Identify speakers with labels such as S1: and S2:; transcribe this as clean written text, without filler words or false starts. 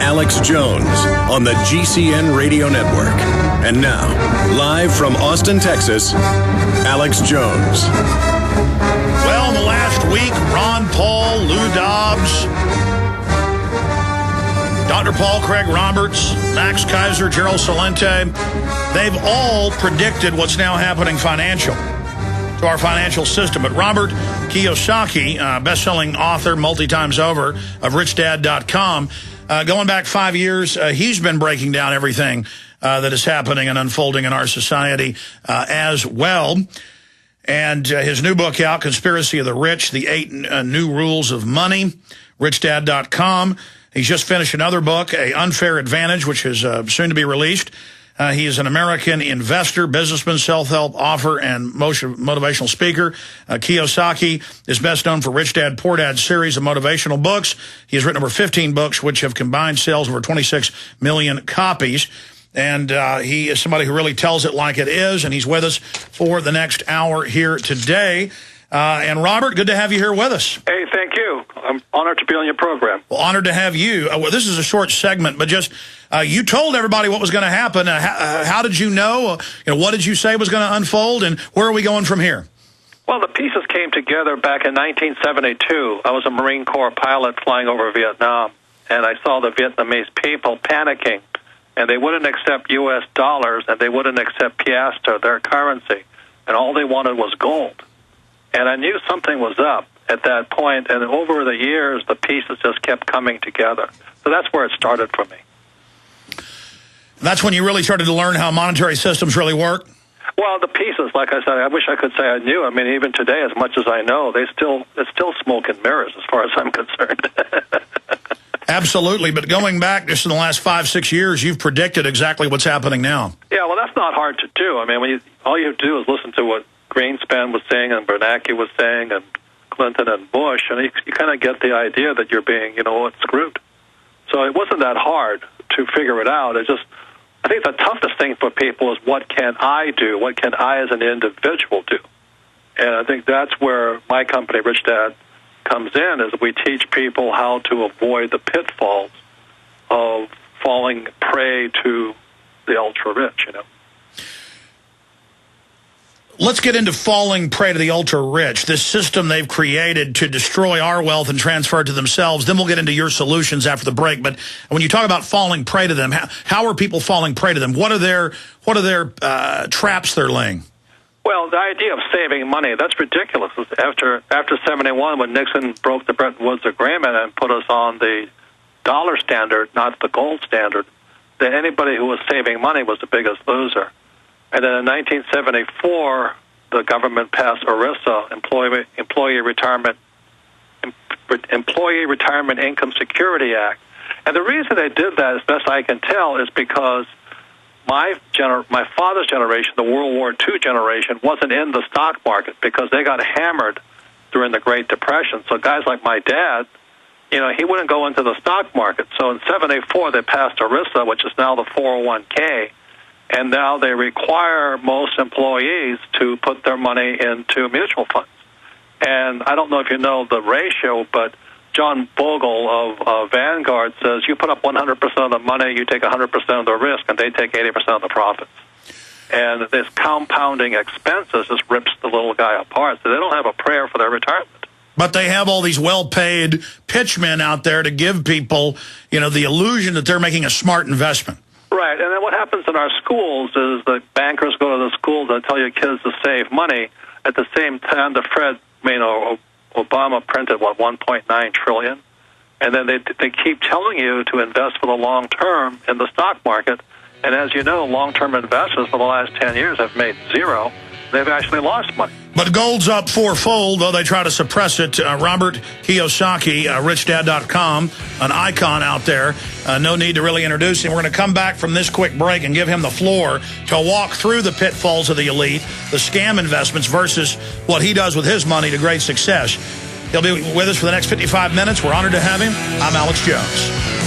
S1: Alex Jones on the GCN Radio Network. And now, live from Austin, Texas, Alex Jones.
S2: Well, in the last week, Ron Paul, Lou Dobbs, Dr. Paul Craig Roberts, Max Kaiser, Gerald Celente, they've all predicted what's now happening to our financial system. But Robert Kiyosaki, best-selling author multi times over of RichDad.com, going back 5 years, he's been breaking down everything that is happening and unfolding in our society as well. And his new book out, Conspiracy of the Rich, The 8 New Rules of Money, RichDad.com. He's just finished another book, A Unfair Advantage, which is soon to be released. He is an American investor, businessman, self-help author, and motivational speaker. Kiyosaki is best known for Rich Dad, Poor Dad series of motivational books. He has written over 15 books, which have combined sales over 26 million copies. And he is somebody who really tells it like it is, and he's with us for the next hour here today. And Robert, good to have you here with us.
S3: Hey, thank you. I'm honored to be on your program.
S2: Well, honored to have you. Well, this is a short segment, but just you told everybody what was going to happen. How did you know? What did you say was going to unfold, and where are we going from here?
S3: Well, the pieces came together back in 1972. I was a Marine Corps pilot flying over Vietnam, and I saw the Vietnamese people panicking, and they wouldn't accept U.S. dollars, and they wouldn't accept piastre, their currency, and all they wanted was gold. And I knew something was up at that point, and over the years, the pieces just kept coming together. So that's where it started for me.
S2: That's when you really started to learn how monetary systems really work?
S3: Well, the pieces, like I said, I wish I could say I knew. I mean, even today, as much as I know, it's still smoke and mirrors as far as I'm concerned.
S2: Absolutely, but going back just in the last 5-6 years, you've predicted exactly what's happening now. Yeah,
S3: well, that's not hard to do. I mean, all you have to do is listen to what Greenspan was saying and Bernanke was saying and Clinton and Bush, and you kind of get the idea that you're being, screwed. So it wasn't that hard to figure it out. I think the toughest thing for people is what can I do? What can I as an individual do? And I think that's where my company, Rich Dad, comes in, is we teach people how to avoid the pitfalls of falling prey to the ultra-rich,
S2: Let's get into falling prey to the ultra-rich, this system they've created to destroy our wealth and transfer it to themselves. Then we'll get into your solutions after the break. But when you talk about falling prey to them, how are people falling prey to them? What are their traps they're laying?
S3: Well, the idea of saving money, that's ridiculous. After 71, when Nixon broke the Bretton Woods Agreement and put us on the dollar standard, not the gold standard, then anybody who was saving money was the biggest loser. And then in 1974, the government passed ERISA, Employee Retirement Income Security Act. And the reason they did that, as best I can tell, is because my father's generation, the World War II generation, wasn't in the stock market because they got hammered during the Great Depression. So guys like my dad, he wouldn't go into the stock market. So in 74, they passed ERISA, which is now the 401k. And now they require most employees to put their money into mutual funds. And I don't know if you know the ratio, but John Bogle of Vanguard says you put up 100% of the money, you take 100% of the risk, and they take 80% of the profits. And this compounding expenses just rips the little guy apart. So they don't have a prayer for their retirement.
S2: But they have all these well-paid pitchmen out there to give people, the illusion that they're making a smart investment.
S3: Right, and then what happens in our schools is the bankers go to the schools and tell your kids to save money. At the same time, Obama printed, $1.9 trillion? And then they keep telling you to invest for the long term in the stock market. And as you know, long-term investors for the last 10 years have made zero. They've actually lost money. But
S2: gold's up fourfold, though they try to suppress it. Robert Kiyosaki, RichDad.com, an icon out there. No need to really introduce him. We're going to come back from this quick break and give him the floor to walk through the pitfalls of the elite, the scam investments versus what he does with his money to great success. He'll be with us for the next 55 minutes. We're honored to have him. I'm Alex Jones.